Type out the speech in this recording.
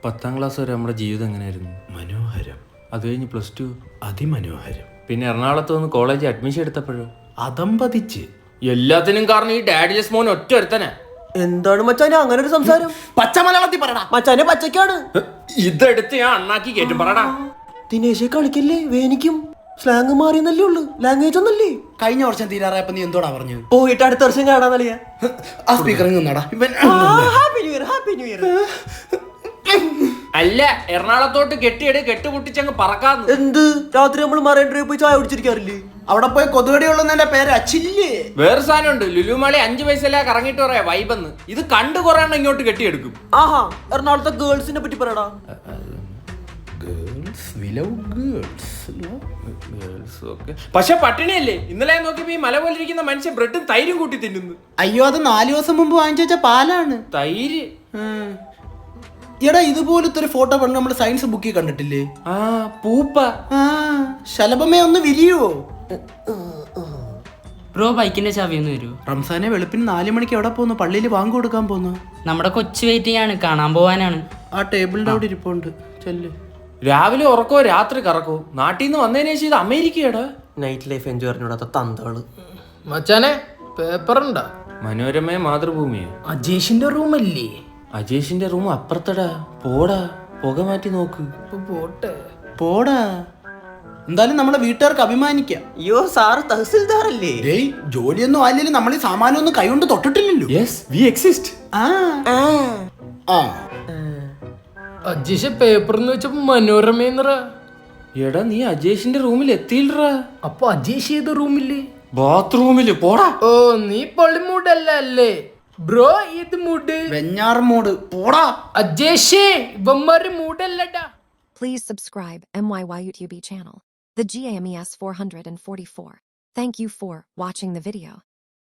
10ാം class വരെ നമ്മുടെ ജീവിതം എങ്ങനെയായിരുന്നു? മനോഹരം. അത് കഴിഞ്ഞ് +2 അതിമനോഹരം. പിന്നെ എറണാകുളത്ത് വന്ന് കോളേജിൽ അഡ്മിഷൻ എടുത്തപ്പോഴോ അതമ്പതിച്ച്. എല്ലാത്തിനും കാരണം ഈ ഡാഡിലെസ് മോൻ ഒറ്റ ഒരുത്തനാ. എന്താണ് മച്ചാനെ അങ്ങനെ ഒരു സംസാരം? പച്ച മലയാളത്തിൽ പറടാ. മച്ചാനെ പച്ചക്കാണ്. ഇതെടുത്ത് ഞാൻ അണ്ണാക്കി കേട്ടും പറടാ. ദിനേശെ കളിക്കല്ലേ, വേനിക്കും സ്ലാങ് മാറിയെന്നല്ലേ ഉള്ളു, ലാംഗ്വേജ് ഒന്നല്ലേ. കഴിഞ്ഞ വർഷം തീരാറായപ്പോ നീ എന്തോടാ പറഞ്ഞത്? പോയിട്ട് അടുത്ത വർഷം കാണാന്നല്ലേ. ആ സ്പീക്കറിൽ നിന്നാടാ ഇവൻ. Happy new year, happy new year. അല്ല, എറണാകുളത്തോട്ട് കെട്ടുപൊട്ടിച്ചങ്ങ് പറക്കാന്ന്. എന്ത് രാത്രി നമ്മൾ മറൈൻ ഡ്രൈവ് പോയി ചായ കുടിച്ചിരിക്കാറില്ലേ? അവിടെ പോയി കൊതുകടി ഉള്ളതിന്റെ പേര് അച്ചില്ലേ. വേറെ സാധനം ഉണ്ട്, ലുലുമാളി 5 പൈസ കറങ്ങിട്ട് പറയാ വൈബെന്ന്. ഇത് കണ്ടു കുറേ ഇങ്ങോട്ട് കെട്ടിയെടുക്കും. ആഹാ, എറണാകുളത്തെ ഗേൾസിനെ പറ്റി പറയടാ. പക്ഷെ പട്ടിണിയല്ലേ? ഇന്നലെ നോക്കിയപ്പോ ഈ മല പോലെ ഇരിക്കുന്ന മനുഷ്യൻ ബ്രെഡും തൈരും കൂട്ടി തിന്നുന്നു. അയ്യോ, അത് 4 ദിവസം മുമ്പ് വാങ്ങിച്ചു വെച്ച പാലാണ്. തൈര്. എടാ, ഇതുപോലത്തെ ഒരു ഫോട്ടോ പണ്ട് നമ്മൾ സയൻസ് ബുക്കിൽ കണ്ടിട്ടില്ലേ? ആ പൂപ്പ. ശലഭമേ ഒന്ന് വിരിയോ? ബ്രോ ബൈക്കിന്റെ ചാവി ഒന്ന് തരൂ. റംസാനെ വെളുപ്പിന് 4 മണിക്ക് എവിടെ പോന്നു? പള്ളിയിൽ വാങ്ങി കൊടുക്കാൻ പോന്നു. നമ്മുടെ കൊച്ചു വെയിറ്റിംഗ് ആണ്, കാണാൻ പോവാനാണ്. ആ ടേബിളിന്റെ അവിടെ ഇരിപ്പുണ്ട്. ചെല്ല്. രാവിലെ ഉറക്കോ രാത്രി കറക്കോ? നാട്ടിൽ നിന്ന് വന്നതിന് ശേഷം ഇത് അമേരിക്കയാടാ. നൈറ്റ് ലൈഫ് എൻജോയ് അറിഞ്ഞൂടാത്ത തന്തകള്. മച്ചാനെ പേപ്പറുണ്ടാ? മനോരമയെ മാതൃഭൂമിയെ അജേഷിന്റെ റൂമല്ലേ? അജേഷിന്റെ റൂം അപ്പുറത്തടാ. പോടാ, പുക മാറ്റി നോക്ക്. പോട്ടെ പോടാ. എന്തായാലും നമ്മളെ വീട്ടുകാർക്ക് അഭിമാനിക്കാം. അയ്യോ, സാറ് തഹസിൽദാറല്ലേ? ഏയ്, ജോലിയൊന്നും ആയില്ലെങ്കിൽ നമ്മൾ ഈ സാമാനൊന്നും കൈകൊണ്ട് തൊട്ടിട്ടില്ലല്ലോ. Yes, we exist. Ajesh paper എന്ന് വെച്ചപ്പോ മനോരമേന്നറാ. എടാ, നീ അജേഷിന്റെ റൂമിൽ എത്തിയില്ലടാ. അപ്പൊ അജേഷ് ഏത് റൂമില്? ബാത്റൂമില്. പോടാ. ഓ, നീ പൊളിമൂടല്ല അല്ലേ ബ്രോ? ഇത് മൂഡ് വെഞ്ഞാറമൂട്. പോടാ. അജേഷേ, ഇവന്മാര് മൂടല്ലടാ. Please subscribe MYY YouTube channel, the GAMES 444. Thank you for watching the video.